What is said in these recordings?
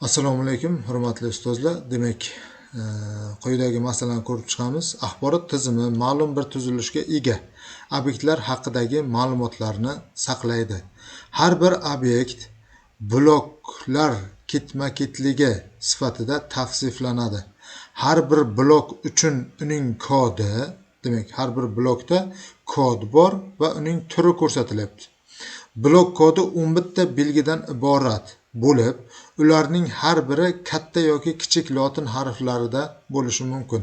Assalomu alaykum, hurmatli ustozlar. Demak, quyidagi masalani ko'rib chiqamiz. Axborot tizimi ma'lum bir tuzilishga ega obyektlar haqidagi ma'lumotlarni saqlaydi. Har bir obyekt bloklar ketma-ketligi sifatida tavsiflanadi. Har bir blok uchun uning kodi, demak, har bir blokda kod bor va uning turi ko'rsatilyapti. Blok kodi 11 ta belgidan iborat bo'lib, ularning har biri katta yoki kichik lotin harflarida bo'lishi mumkin.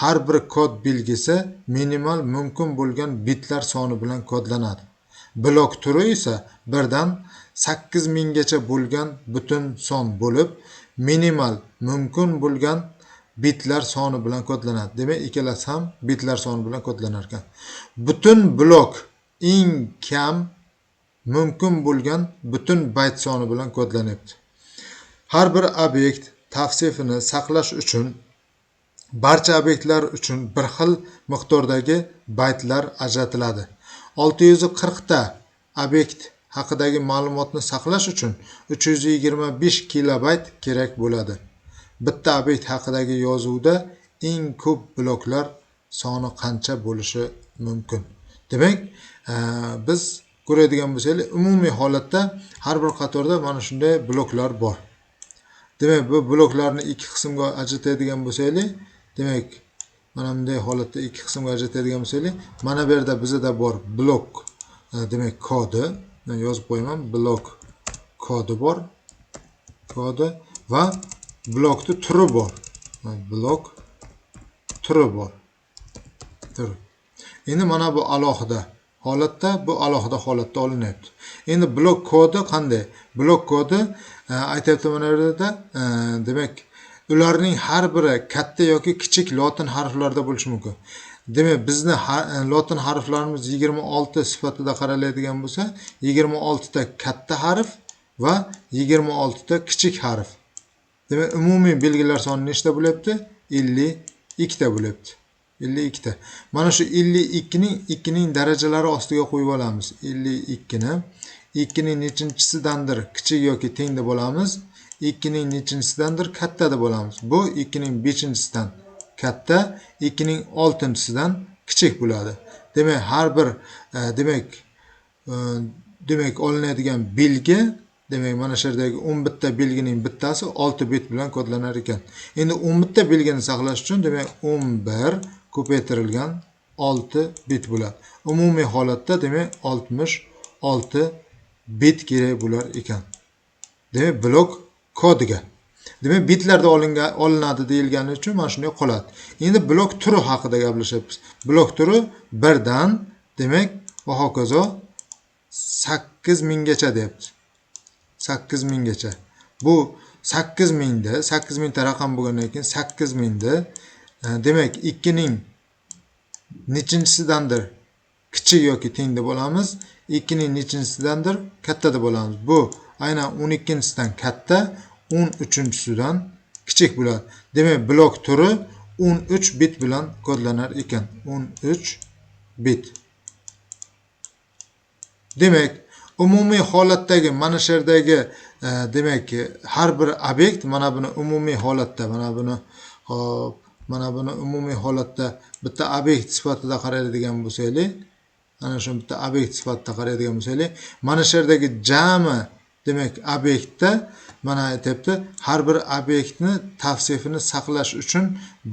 Har bir kod belgisi minimal mumkin bo'lgan bitlar soni bilan kodlanadi. Blok turi esa 1 dan 8000 gacha bo'lgan butun son bo'lib, minimal mumkin bo'lgan bitlar soni bilan kodlanadi. Demak, ikkalasi ham bitlar soni bilan kodlanar ekan. Butun blok eng kam mumkin bo'lgan butun bayt soni bilan kodlanyapti. Har bir obyekt tavsifini saqlash uchun barcha obyektlar uchun bir xil miqdordagi baytlar ajratiladi. 640 ta obyekt haqidagi ma'lumotni saqlash uchun 325 kilobayt kerak bo'ladi. Bitta obyekt haqidagi yozuvda eng ko'p bloklar soni qancha bo'lishi mumkin? Demak, biz ko'radigan bo'lsak, umumiy holatda har bir qatorda mana shunday bloklar bor. Demak, bu bloklarni ikki qismga ajratadigan bo'lsak, demak, mana bunday holatda ikki qismga ajratadigan bo'lsak, mana bu yerda bizda bor blok, demak, kodi, men yozib qo'yaman, blok kodi bor, kodi va blokni turi bor. Blok turi bor. Tur. Endi mana bu alohida holatda, bu alohida holatda olinyapti. Endi blok kodi qanday? Blok kodi aytyapti mana bu yerda, demak, ularning har biri katta yoki kichik lotin harflarda bo'lishi mumkin. Demak, bizni lotin harflarimiz 26 sifatida qaraladigan bo'lsa, 26 ta katta harf va 26 ta kichik harf. Demak, umumiy belgilar soni nechta bo'lyapti? 52 ta bo'lyapti. 52 ta. Mana shu 52 ning 2 ning darajalari ostiga qo'yib olamiz. 52 ni 2 ning nechinchisidandir kichik yoki teng deb olamiz. 2 ning nechinchisidandir katta deb olamiz. Bu 2 ning 5-chisidan katta, 2 ning 6-chisidan kichik bo'ladi. Demak, har bir demak olinadigan belgi, demak, mana shu yerdagi 11 ta belgining bittasi 6 bit bilan kodlanar ekan. Endi 11 ta belgini saqlash uchun, demak, 11 ko'paytirilgan 6 bit bo'ladi. Umumiy holatda, demak, 66 bit kerak bo'lar ekan. Demak, blok kodiga. Demak, bitlarda olinadi deyilgani uchun mana shunday qoladi. Endi blok turi haqida gaplashyapmiz. Blok turi 1 dan, demak, va hokazo 8000 gacha deyapti. 8000 gacha. Bu 8000 da 8000 ta raqam bo'lgandan keyin 8000 da, demak, 2 ning nechinchisidandir kichik yoki teng deb olamiz, 2 ning nechinchisidandir katta deb olamiz. Bu aynan 12-chisidan katta, 13-chisidan kichik bo'ladi. Demak, blok turi 13 bit bilan kodlanar ekan. 13 bit. Demak, umumiy holatdagi mana shu yerdagi, demak, har bir obyekt mana buni umumiy holatda, mana buni umumiy holatda bitta obyekt sifatida qaraydigan bo'lsak, ana shu bitta obyekt sifatida qaraydigan bo'lsak, mana shu yerdagi jami, demak, obyektda mana aytibdi, har bir obyektni tavsifini saqlash uchun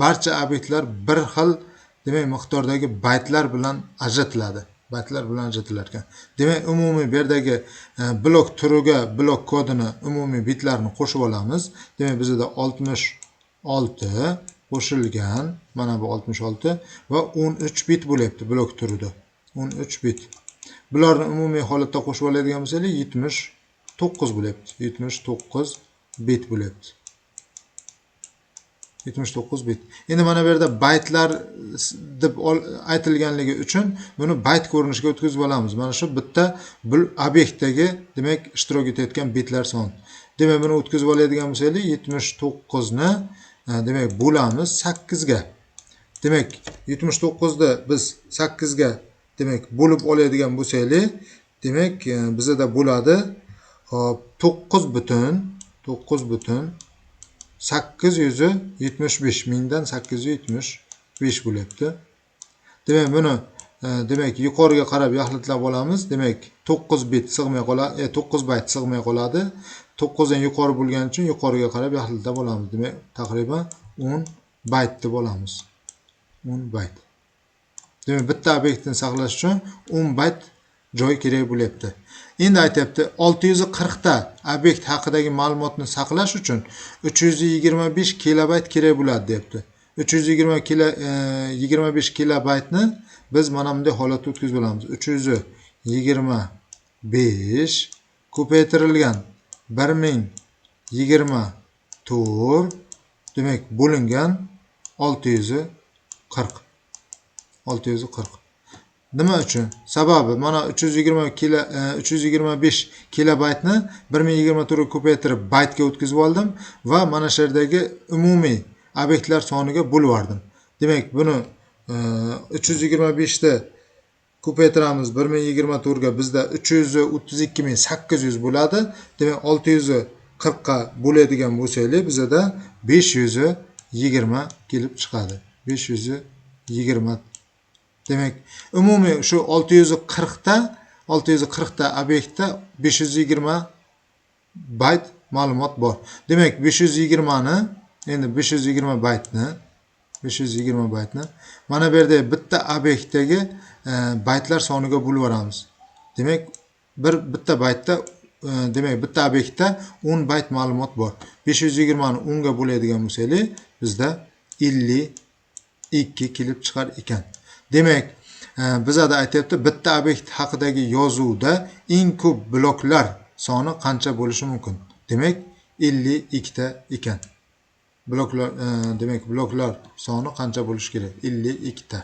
barcha obyektlar bir xil, demak, miqdordagi baytlar bilan ajratiladi. Baytlar bilan ajratilar ekan. Demak, umumiy bu yerdagi blok turiga blok kodini umumiy bitlarni qo'shib olamiz. Demak, bizda 66 qo'shilgan, mana bu 66 va 13 bit bo'lyapti blok turida. 13 bit. Bularni umumiy holatda qo'shib oladigan bo'lsak, 79 bo'lyapti. 79 bit bo'lyapti. 79 bit. Endi mana bu yerda baytlar deb aytilganligi uchun buni bayt ko'rinishiga o'tkazib olamiz. Mana shu bitta obyektdagi, demak, ishtirok etayotgan bitlar soni. Demak, buni o'tkazib oladigan bo'lsak, 79 ni, demak, bo'lamiz 8 ga. Demak, 79 ni biz 8 ga, demak, bo'lib oladigan bo'lsak, demak, bizda bo'ladi 9 butun 9,875 mingdan 875 bo'lyapti. Demak, buni demak yuqoriga qarab yaxlitlab olamiz. Demak, 9 bit sig'may qoladi, 9 bayt sig'may qoladi. 9 dan yuqori bo'lgani uchun yuqoriga qarab yaxlitlab olamiz. Demak, taqriban 10 bayt deb olamiz. 10 bayt. Demak, bitta obyektni saqlash uchun 10 bayt joy kerak bo'lyapti. Endi aytyapti, 640 ta obyekt haqidagi ma'lumotni saqlash uchun 325 kilobayt kerak bo'ladi, deyapti. 325 kilobaytni biz mana bunday holatda o'tkazib olamiz. 325 ko'paytirilgan 1024 demak bo'lingan 640. Nima uchun? Sababi mana 325 kilobaytni 1024 ga ko'paytirib baytga o'tkazib oldim va mana shu yerdagi umumiy obyektlar soniga bo'lib yubordim. Demak, buni 325 da ko'paytiramiz 1024 ga, bizda 332.800 bo'ladi. Demak, 640 ga bo'ladigan bo'lsaylik, bizda 520 kelib chiqadi. 520. Demak, umumiy shu 640 ta obyektda 520 bayt ma'lumot bor. Demak, 520 ni, endi 520 baytni mana bu yerda bitta obyektdagi baytlar soniga bo'lib yuboramiz. Demak, bitta baytda demak bitta obyektda 10 bayt ma'lumot bor. 520 ni 10 ga bo'ladigan bo'lsaylik, bizda 52 kelib chiqar ekan. Demak, bizada aytyapti, bitta obyekt haqidagi yozuvda eng ko'p bloklar soni qancha bo'lishi mumkin? Demak, 52 ta ekan. Bloklar demak bloklar soni qancha bo'lishi kerak? 52 ta.